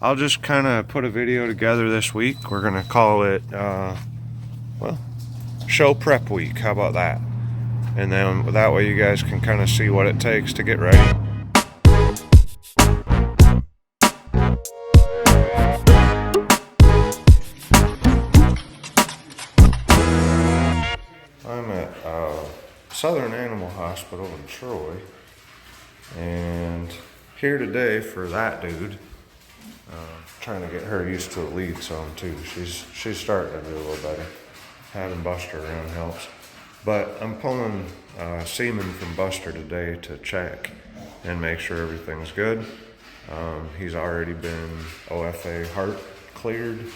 I'll just kind of put a video together this week. We're gonna call it well, show prep week. How about that? And then that way you guys can kind of see what it takes to get ready. I'm at Southern Animal Hospital in Troy, and here today for that dude. Trying to get her used to a lead some too. She's starting to do a little better. Having Buster around helps. But I'm pulling semen from Buster today to check and make sure everything's good. He's already been OFA heart cleared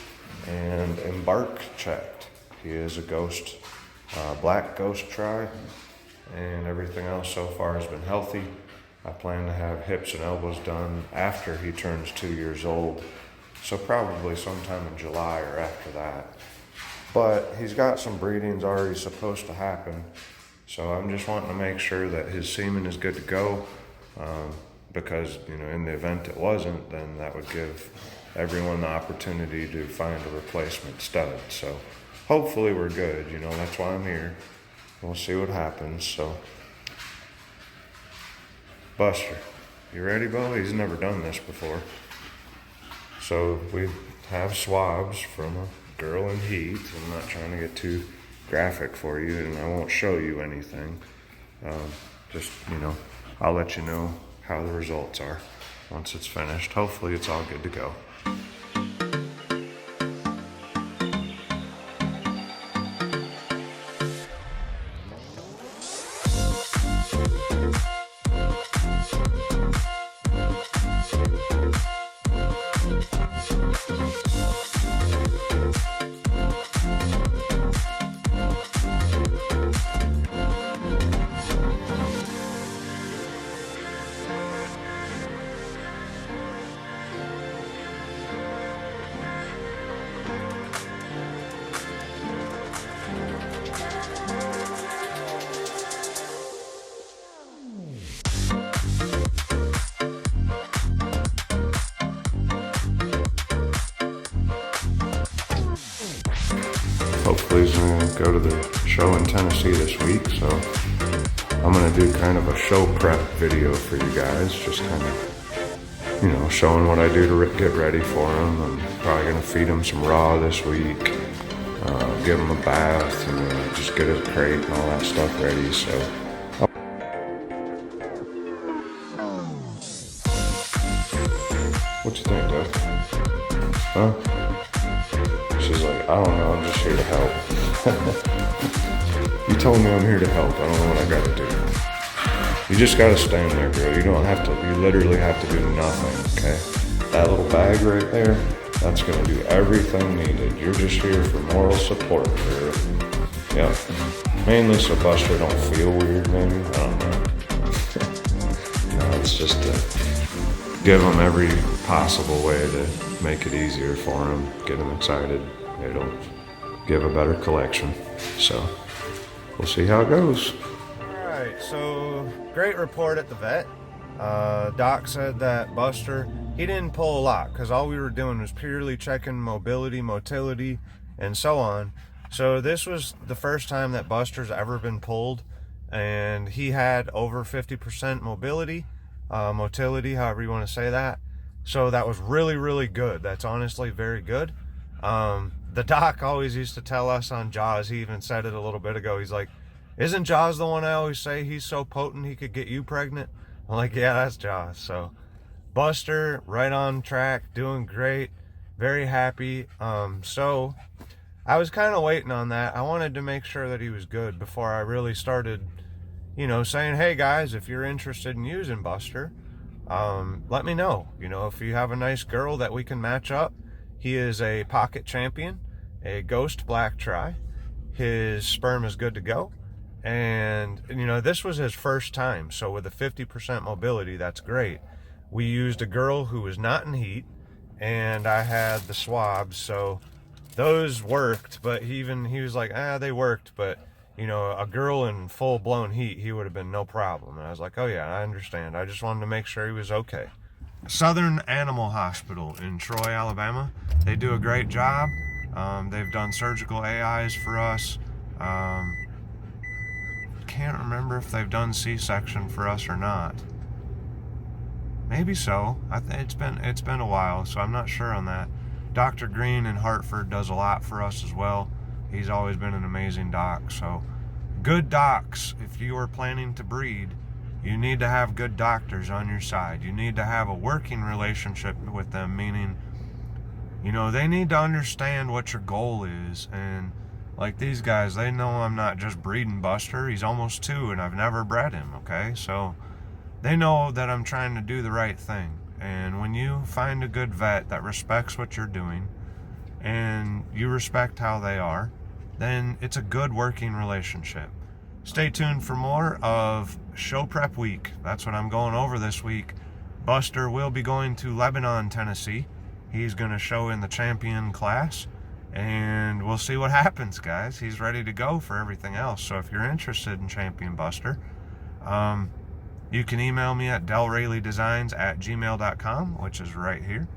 and embark checked. He is a ghost, black ghost tri, and everything else so far has been healthy. I plan to have hips and elbows done after he turns 2 years old. So probably sometime in July or after that. But he's got some breedings already supposed to happen. So I'm just wanting to make sure that his semen is good to go. Because, in the event it wasn't, then that would give everyone the opportunity to find a replacement stud. So hopefully we're good, that's why I'm here. We'll see what happens. So Buster, you ready, Bo? He's never done this before. So we have swabs from a girl in heat. I'm not trying to get too graphic for you, and I won't show you anything. Just, I'll let you know how the results are once it's finished. Hopefully it's all good to go. Hopefully he's going to go to the show in Tennessee this week, so I'm going to do kind of a show prep video for you guys, just kind of, showing what I do to get ready for him. I'm probably going to feed him some raw this week, give him a bath, and just get his crate and all that stuff ready, so. What you think, Doug? Huh? She's like, I don't know, I'm just here to help. You told me I'm here to help. I don't know what I gotta do. You just gotta stand there, girl. You literally have to do nothing, okay? That little bag right there, that's gonna do everything needed. You're just here for moral support, girl. Yep. Mainly so Buster don't feel weird, maybe. I don't know. No, it's just to give him every possible way to make it easier for him, get him excited. It'll give a better collection. So we'll see how it goes. Alright, so great report at the vet. Doc said that Buster, he didn't pull a lot because all we were doing was purely checking mobility, motility, and so on. So this was the first time that Buster's ever been pulled, and he had over 50% mobility, motility, however you want to say that. So that was really, really good. That's honestly very good. The doc always used to tell us on Jaws, he even said it a little bit ago, he's like, isn't Jaws the one I always say he's so potent he could get you pregnant? I'm like, yeah, that's Jaws. So Buster, right on track, doing great, very happy. So I was kind of waiting on that. I wanted to make sure that he was good before I really started, saying, hey guys, if you're interested in using Buster, let me know. If you have a nice girl that we can match up. He is a pocket champion, a ghost black tri. His sperm is good to go. And, this was his first time. So with a 50% mobility, that's great. We used a girl who was not in heat, and I had the swabs. So those worked, but he was like, they worked. But, a girl in full blown heat, he would have been no problem. And I was like, oh yeah, I understand. I just wanted to make sure he was okay. Southern Animal Hospital in Troy, Alabama. They do a great job. They've done surgical AIs for us. Can't remember if they've done C-section for us or not. Maybe so. It's been a while, so I'm not sure on that. Dr. Green in Hartford does a lot for us as well. He's always been an amazing doc. So good docs. If you are planning to breed, you need to have good doctors on your side. You need to have a working relationship with them, meaning, you know, they need to understand what your goal is. And like these guys, they know I'm not just breeding Buster. He's almost 2 and I've never bred him, okay? So they know that I'm trying to do the right thing. And when you find a good vet that respects what you're doing and you respect how they are, then it's a good working relationship. Stay tuned for more of Show Prep Week. That's what I'm going over this week. Buster will be going to Lebanon, Tennessee. He's going to show in the champion class, and we'll see what happens, guys. He's ready to go for everything else. So if you're interested in Champion Buster, you can email me at delrayleighdesigns@gmail.com, which is right here.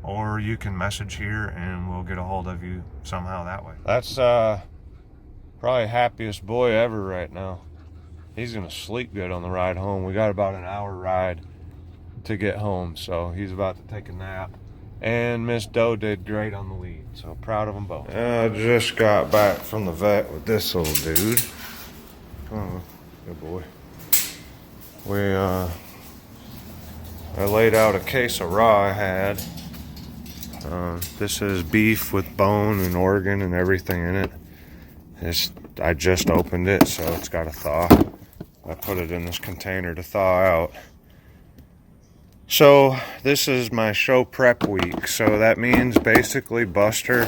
Or you can message here and we'll get a hold of you somehow that way. That's probably happiest boy ever right now. He's going to sleep good on the ride home. We got about an hour ride to get home, so he's about to take a nap. And Miss Doe did great on the lead, so proud of them both. I just got back from the vet with this little dude. Oh, good boy. I laid out a case of raw I had. This is beef with bone and organ and everything in it. I just opened it, so it's got to thaw. I put it in this container to thaw out. So this is my show prep week. So that means basically Buster,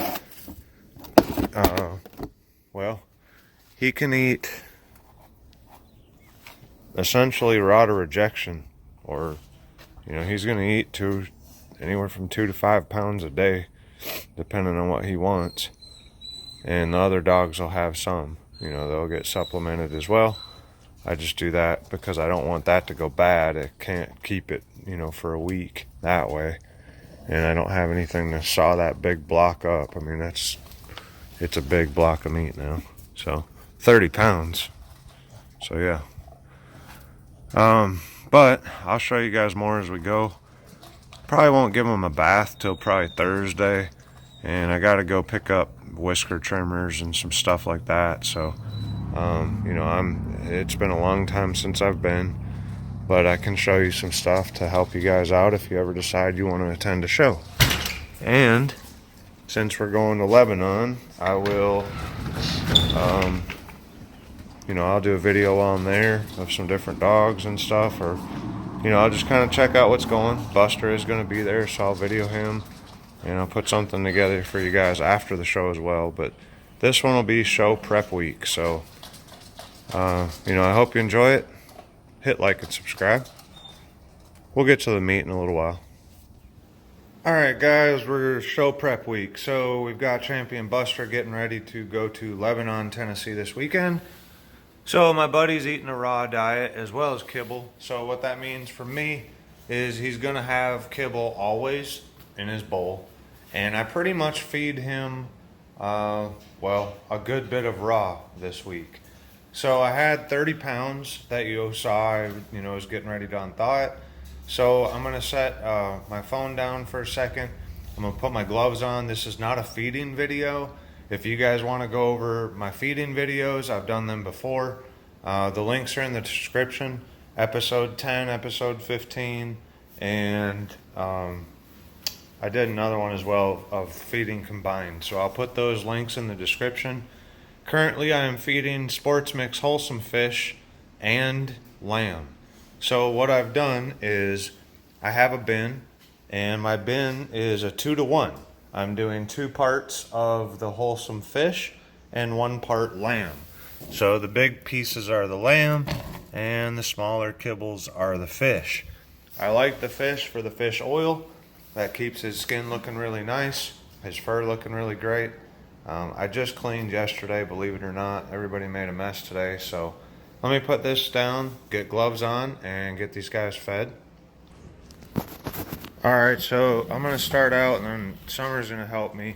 well, he can eat essentially raw to rejection, or, you know, he's going to eat anywhere from 2 to 5 pounds a day, depending on what he wants. And the other dogs will have some, you know, they'll get supplemented as well. I just do that because I don't want that to go bad. I can't keep it, you know, for a week that way. And I don't have anything to saw that big block up. I mean, it's a big block of meat now. So 30 pounds. So yeah. But I'll show you guys more as we go. Probably won't give him a bath till probably Thursday. And I got to go pick up whisker trimmers and some stuff like that. So, you know, it's been a long time since I've been, but I can show you some stuff to help you guys out if you ever decide you want to attend a show. And since we're going to Lebanon, I will, you know, I'll do a video while I'm there of some different dogs and stuff, or, you know, I'll just kind of check out what's going. Buster is going to be there, so I'll video him, and I'll put something together for you guys after the show as well. But this one will be show prep week, so you know, I hope you enjoy it. Hit like and subscribe. We'll get to the meat in a little while. Alright guys, we're show prep week. So we've got Champion Buster getting ready to go to Lebanon, Tennessee this weekend. So my buddy's eating a raw diet as well as kibble. So what that means for me is he's going to have kibble always in his bowl. And I pretty much feed him, well, a good bit of raw this week. So I had 30 pounds that you saw. I, you know, was getting ready to unthaw it. So I'm going to set my phone down for a second. I'm going to put my gloves on. This is not a feeding video. If you guys want to go over my feeding videos, I've done them before. The links are in the description. Episode 10, episode 15, and I did another one as well of feeding combined. So I'll put those links in the description. Currently I am feeding Sports Mix Wholesome Fish and lamb. So what I've done is I have a bin, and my bin is a 2-to-1. I'm doing 2 parts of the wholesome fish and 1 part lamb. So the big pieces are the lamb and the smaller kibbles are the fish. I like the fish for the fish oil. That keeps his skin looking really nice, his fur looking really great. I just cleaned yesterday, believe it or not. Everybody made a mess today, so let me put this down, get gloves on, and get these guys fed. All right, so I'm gonna start out, and then Summer's gonna help me.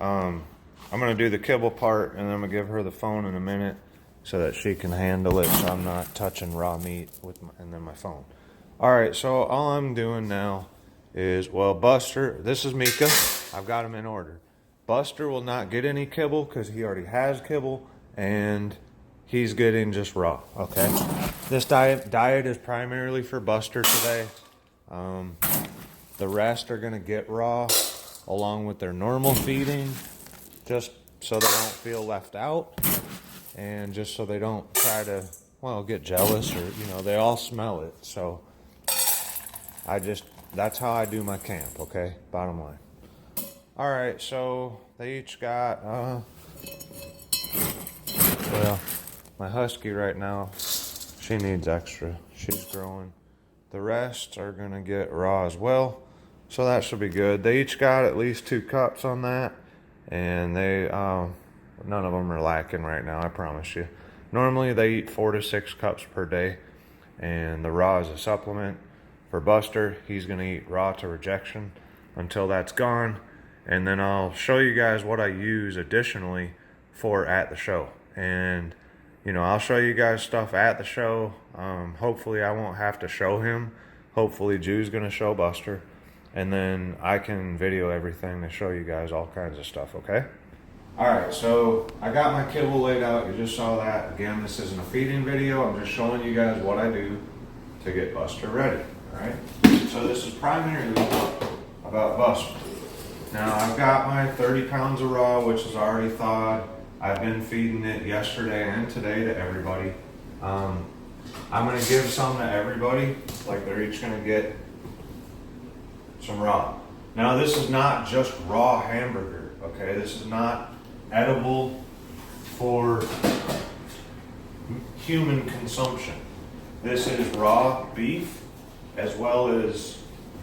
I'm gonna do the kibble part, and then I'm gonna give her the phone in a minute so that she can handle it, so I'm not touching raw meat with and then my phone. All right, so all I'm doing now is, well, Buster, this is Mika. I've got him in order. Buster will not get any kibble because he already has kibble, and he's getting just raw. Okay, this diet is primarily for Buster today. The rest are gonna get raw along with their normal feeding, just so they don't feel left out, and just so they don't try to, well, get jealous, or they all smell it. So that's how I do my camp. Okay, bottom line. All right, so they each got well, my husky right now, she needs extra. She's growing. The rest are gonna get raw as well, so that should be good. They each got at least 2 cups on that, and they none of them are lacking right now, I promise you. Normally they eat 4 to 6 cups per day, and the raw is a supplement. For Buster, he's gonna eat raw to rejection until that's gone, and then I'll show you guys what I use additionally for at the show. And I'll show you guys stuff at the show. Hopefully I won't have to show him. Hopefully Jew's gonna show Buster, and then I can video everything to show you guys all kinds of stuff. Okay. All right, so I got my kibble laid out. You just saw that. Again, this isn't a feeding video. I'm just showing you guys what I do to get Buster ready. All right. So this is primarily about Buster. Now I've got my 30 pounds of raw, which is already thawed. I've been feeding it yesterday and today to everybody. I'm gonna give some to everybody, like they're each gonna get some raw. Now this is not just raw hamburger, okay? This is not edible for human consumption. This is raw beef as well as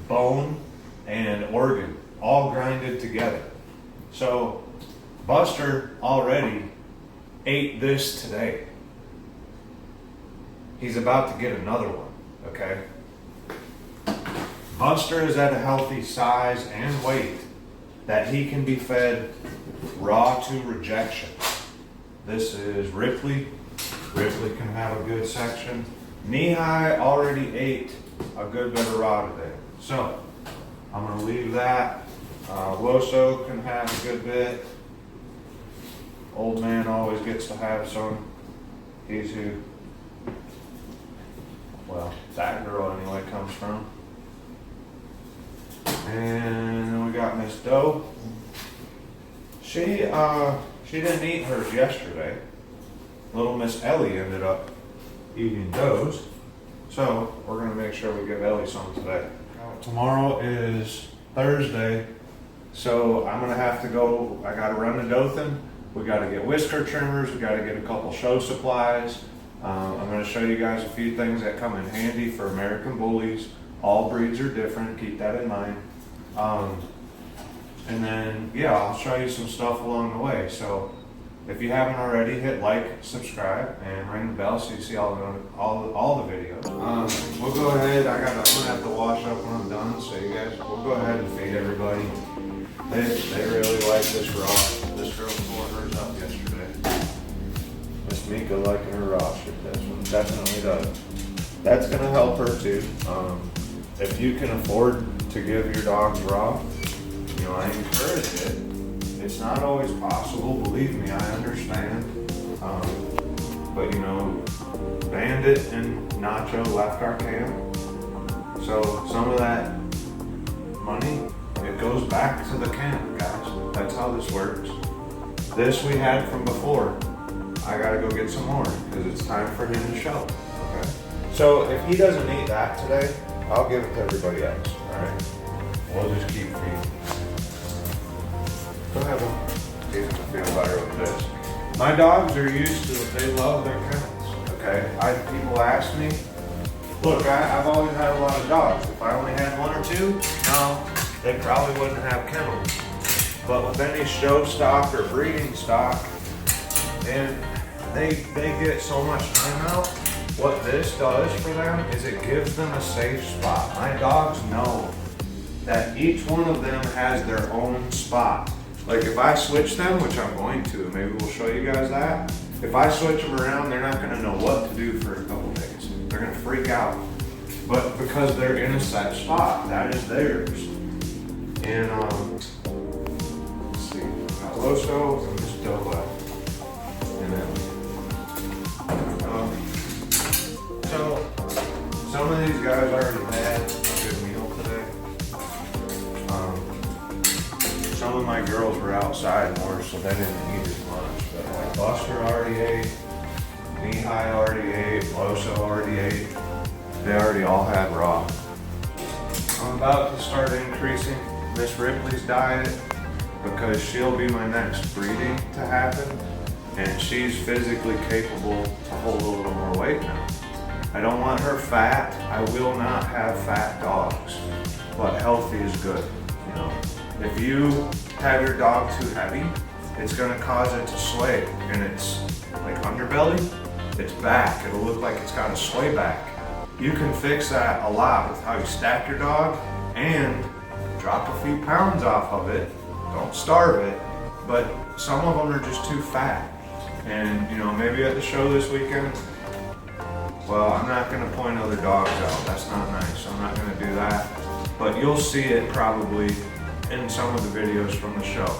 bone and organ, all grinded together. So Buster already ate this today. He's about to get another one, okay? Buster is at a healthy size and weight that he can be fed raw to rejection. This is Ripley. Ripley can have a good section. Knee-High already ate a good bit of raw today. So I'm gonna leave that. Woso can have a good bit. Old man always gets to have some. He's who, well, that girl anyway comes from. And then we got Miss Doe. She didn't eat hers yesterday. Little Miss Ellie ended up eating Doe's. So we're gonna make sure we give Ellie some today. Tomorrow is Thursday, so I'm gonna have to go. I gotta run to Dothan. We gotta get whisker trimmers. We gotta get a couple show supplies. I'm gonna show you guys a few things that come in handy for American Bullies. All breeds are different, keep that in mind. And then, yeah, I'll show you some stuff along the way. So if you haven't already, hit like, subscribe, and ring the bell so you see all the videos. We'll go ahead. I'm gonna have to wash up when I'm done, so you guys, we'll go ahead and feed everybody. They really like this raw. This girl tore hers up yesterday. Miss Mika liking her raw. This one definitely does. That's gonna help her too. If you can afford to give your dogs raw, I encourage it. It's not always possible, believe me, I understand. But Bandit and Nacho left our camp. So some of that money, it goes back to the camp, guys. That's how this works. This we had from before. I gotta go get some more because it's time for him to show. Okay. So if he doesn't eat that today, I'll give it to everybody else. All right. We'll just keep feeding. Go ahead, one. See if I feel better with this. My dogs are used to it. They love their kennels. Okay. People ask me. Look, I've always had a lot of dogs. If I only had 1 or 2, no, they probably wouldn't have kennels. But with any show stock or breeding stock, and they get so much time out. What this does for them is it gives them a safe spot. My dogs know, that each one of them has their own spot. Like if I switch them, which I'm going to, maybe we'll show you guys that. If I switch them around, they're not gonna know what to do for a couple days. They're gonna freak out. But because they're in a set spot, that is theirs. And let's see, got Loso and Miss Dola. And then, so some of these guys already had a good meal today. Some of my girls were outside more, so they didn't eat as much. But like Buster already ate, Mihai already ate, Loso already ate. They already all had raw. I'm about to start increasing Miss Ripley's diet because she'll be my next breeding to happen, and she's physically capable to hold a little more weight now. I don't want her fat. I will not have fat dogs, but healthy is good. You know, if you have your dog too heavy, it's gonna cause it to sway, and it's like underbelly, its back. It'll look like it's got a sway back. You can fix that a lot with how you stack your dog and drop a few pounds off of it. Don't starve it, but some of them are just too fat. And you know, maybe at the show this weekend, well, I'm not gonna point other dogs out. That's not nice. I'm not gonna do that. But you'll see it probably in some of the videos from the show.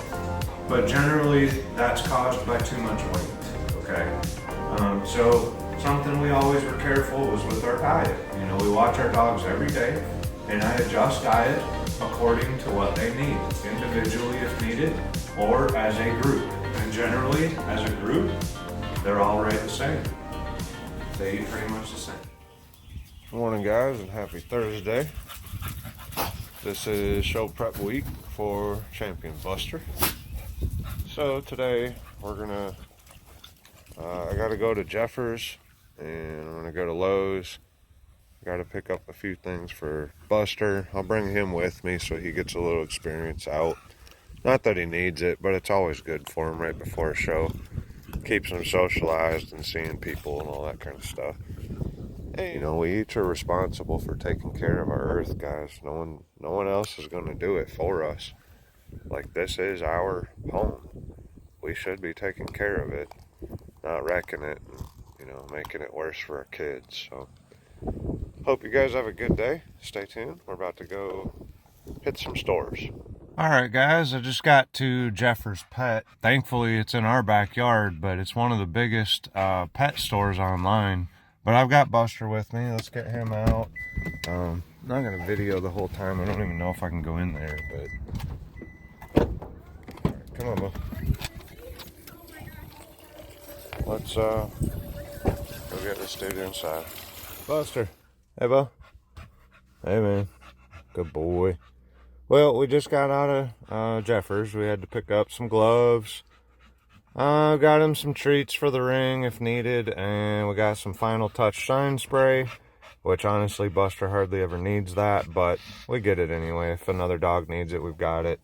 But generally, that's caused by too much weight, okay? So something we always were careful was with our diet. You know, we watch our dogs every day, and I adjust diet according to what they need, individually if needed, or as a group. And generally, as a group, they're all right the same. They eat pretty much the same. Good morning, guys, and happy Thursday. This is show prep week for Champion Buster. So today we're gonna, I gotta go to Jeffers, and I'm gonna go to Lowe's. Gotta pick up a few things for Buster. I'll bring him with me so he gets a little experience out. Not that he needs it, but it's always good for him right before a show. Keeps him socialized and seeing people and all that kind of stuff. Hey, you know, we each are responsible for taking care of our earth, guys. No one else is gonna do it for us. Like, this is our home. We should be taking care of it, not wrecking it and, you know, making it worse for our kids. So hope you guys have a good day. Stay tuned. We're about to go hit some stores. All right, guys, I just got to Jeffers Pet. Thankfully, it's in our backyard, but it's one of the biggest pet stores online. But I've got Buster with me. Let's get him out. I'm not going to video the whole time. I don't even know if I can go in there, but... All right, come on, Bo. Let's go get this dude inside. Buster. Hey, Bo. Hey, man. Good boy. Well, we just got out of Jeffers. We had to pick up some gloves. Got him some treats for the ring if needed. And we got some Final Touch shine spray, which honestly Buster hardly ever needs that, but we get it anyway. If another dog needs it, we've got it.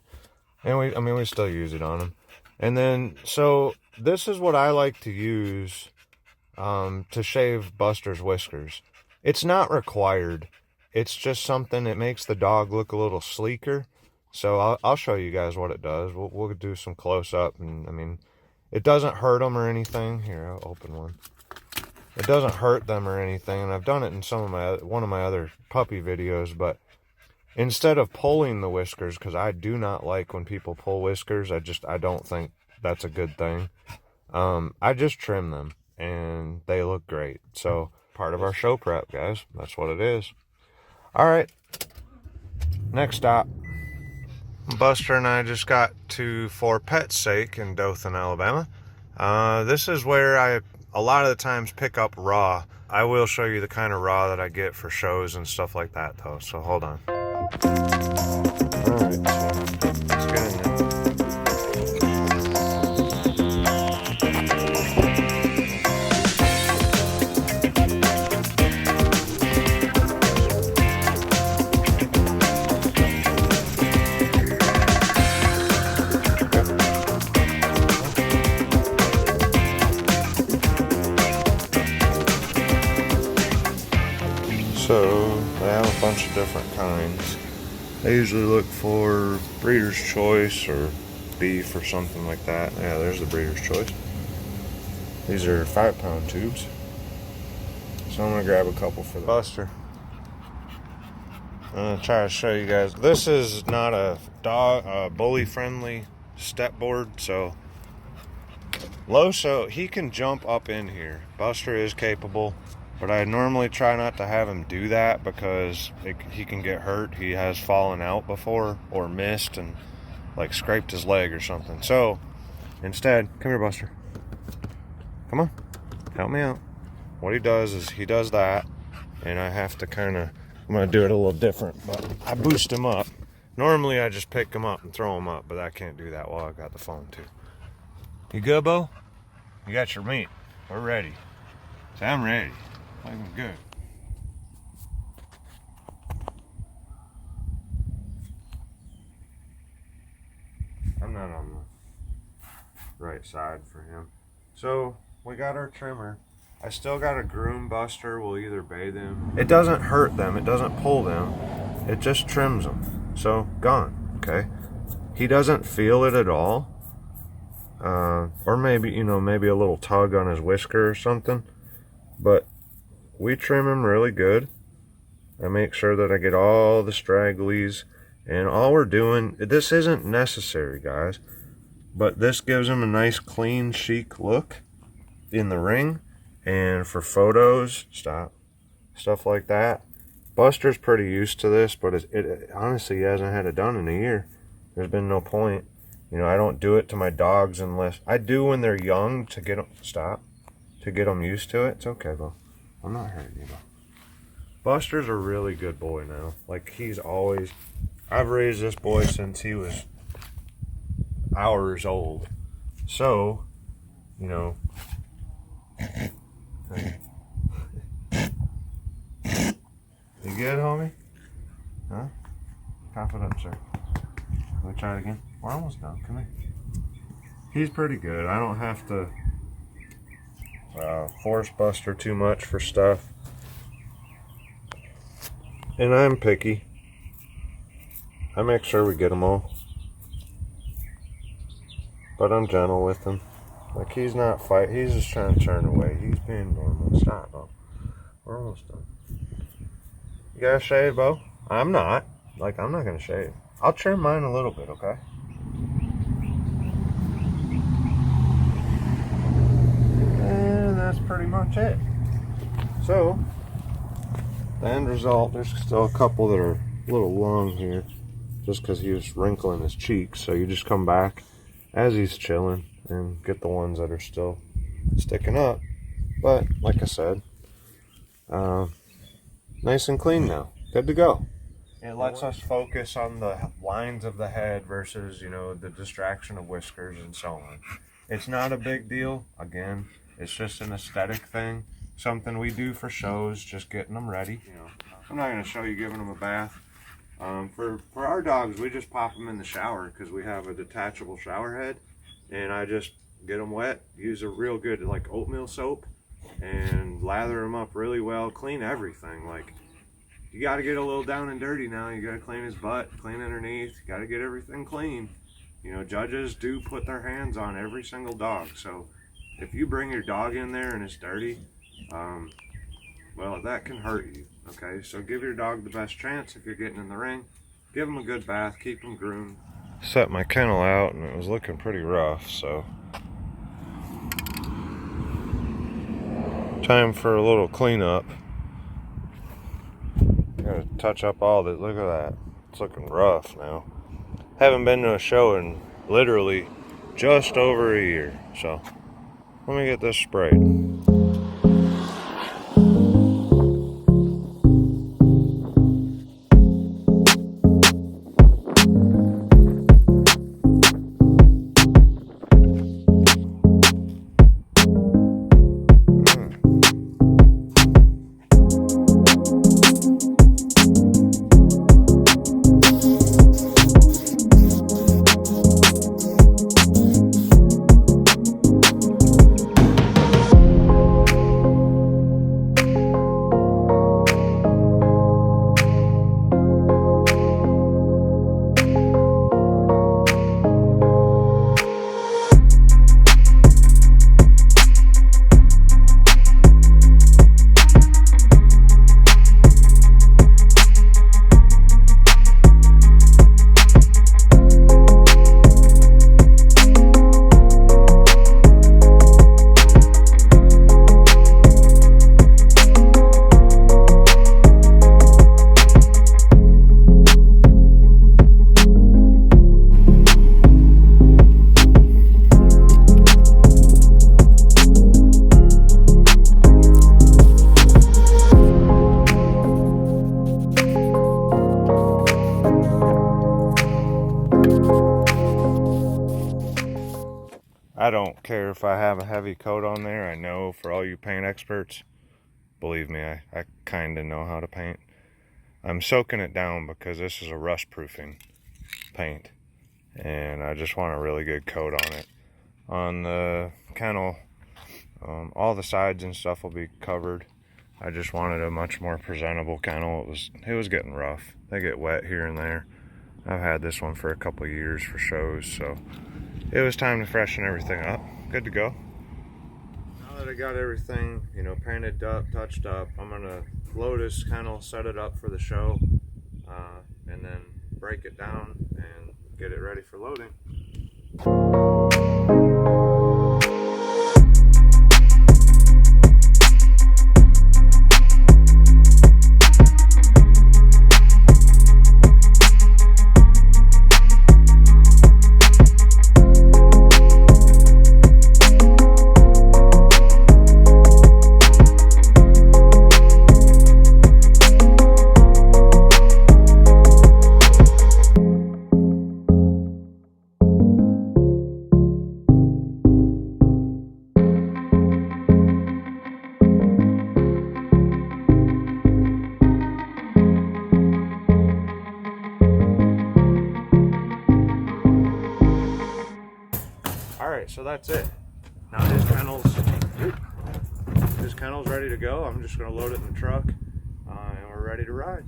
And we still use it on him. And then, so this is what I like to use to shave Buster's whiskers. It's not required. It's just something that makes the dog look a little sleeker. So I'll show you guys what it does. We'll do some close up, and I mean, it doesn't hurt them or anything. Here, I'll open one. It doesn't hurt them or anything, and I've done it in one of my other puppy videos. But instead of pulling the whiskers, because I do not like when people pull whiskers. I don't think that's a good thing. I just trim them, and they look great. So part of our show prep, guys. That's what it is. All right, next stop. Buster and I just got to For Pet's Sake in Dothan, Alabama. This is where I a lot of the times pick up raw. I will show you the kind of raw that I get for shows and stuff like that, though. So hold on. All right, so let's get in there. So they have a bunch of different kinds. I usually look for Breeder's Choice or beef or something like that. Yeah, there's the Breeder's Choice. These are 5-pound tubes. So I'm gonna grab a couple for the Buster. I'm gonna try to show you guys. This is not a bully friendly step board, so Loso, he can jump up in here. Buster is capable, but I normally try not to have him do that because he can get hurt. He has fallen out before or missed and like scraped his leg or something. So instead, come here, Buster. Come on, help me out. What he does is he does that, and I have to I'm gonna do it a little different, but I boost him up. Normally I just pick him up and throw him up, but I can't do that while I got the phone too. You good, Bo? You got your meat. We're ready. Say, I'm ready. Looking good. I'm not on the right side for him. So we got our trimmer. I still got a groom Buster. We'll either bathe him. It doesn't hurt them. It doesn't pull them. It just trims them. So gone. Okay. He doesn't feel it at all. Or maybe, maybe a little tug on his whisker or something. But we trim him really good. I make sure that I get all the stragglies. And all we're doing, this isn't necessary, guys. But this gives him a nice, clean, chic look in the ring. And for photos, stuff like that. Buster's pretty used to this, but it honestly, he hasn't had it done in a year. There's been no point. I don't do it to my dogs unless I do when they're young to get them used to it. It's okay, Bo. I'm not hurting you, Bo. Buster's a really good boy now. Like, I've raised this boy since he was hours old. So, You good, homie? Huh? Cough it up, sir. Can we try it again? We're almost done. Come here. He's pretty good. I don't have to force Buster too much for stuff. And I'm picky. I make sure we get them all. But I'm gentle with him. Like, he's not fighting. He's just trying to turn away. He's being normal. Stop, Bo. We're almost done. You gotta shave, Bo? I'm not. I'm not gonna shave. I'll trim mine a little bit, okay? And that's pretty much it. So, the end result, there's still a couple that are a little long here, just because he was wrinkling his cheeks. So you just come back as he's chilling and get the ones that are still sticking up. But, like I said, nice and clean now. Good to go. It lets us focus on the lines of the head versus, the distraction of whiskers and so on. It's not a big deal. Again, it's just an aesthetic thing. Something we do for shows, just getting them ready. I'm not going to show you giving them a bath. For our dogs, we just pop them in the shower because we have a detachable shower head. And I just get them wet, use a real good oatmeal soap, and lather them up really well, clean everything. You got to get a little down and dirty now. You got to clean his butt, clean underneath. You got to get everything clean. Judges do put their hands on every single dog. So if you bring your dog in there and it's dirty, well, that can hurt you. Okay, so give your dog the best chance if you're getting in the ring. Give him a good bath, keep him groomed. Set my kennel out and it was looking pretty rough, so time for a little cleanup. Gotta touch up all that. Look at that. It's looking rough now. Haven't been to a show in literally just over a year. So let me get this sprayed. I don't care if I have a heavy coat on there. I know for all you paint experts, believe me, I kind of know how to paint. I'm soaking it down because this is a rust proofing paint, and I just want a really good coat on it. On the kennel, all the sides and stuff will be covered. I just wanted a much more presentable kennel. It was getting rough. They get wet here and there. I've had this one for a couple of years for shows, so it was time to freshen everything up. Good to go. Now that I got everything, painted up, touched up, I'm gonna load this kennel, set it up for the show, and then break it down and get it ready for loading. Alright, so that's it. Now his kennel's ready to go. I'm just going to load it in the truck, and we're ready to ride.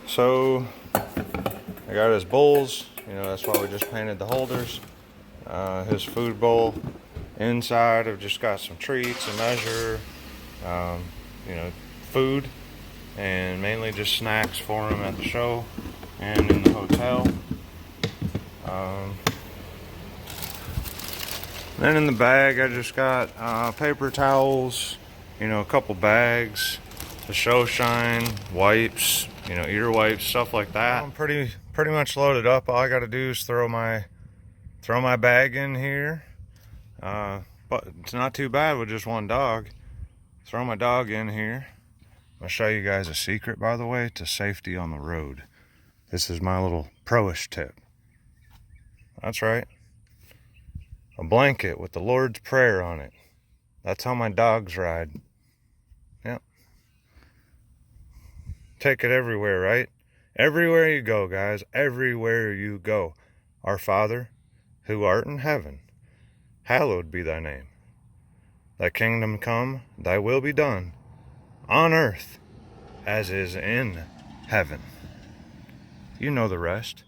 So, I got his bowls. That's why we just painted the holders. His food bowl. Inside, I've just got some treats, a measure, food, and mainly just snacks for him at the show and in the hotel. Then in the bag I just got paper towels, a couple bags, the show shine, wipes, ear wipes, stuff like that. I'm pretty much loaded up. All I got to do is throw my bag in here, but it's not too bad with just one dog. Throw my dog in here. I'll show you guys a secret, by the way, to safety on the road. This is my little pro-ish tip. That's right. A blanket with the Lord's Prayer on it. That's how my dogs ride. Yep. Take it everywhere, right? Everywhere you go, guys. Everywhere you go. Our Father, who art in heaven, hallowed be thy name. Thy kingdom come, thy will be done, on earth as is in heaven. You know the rest.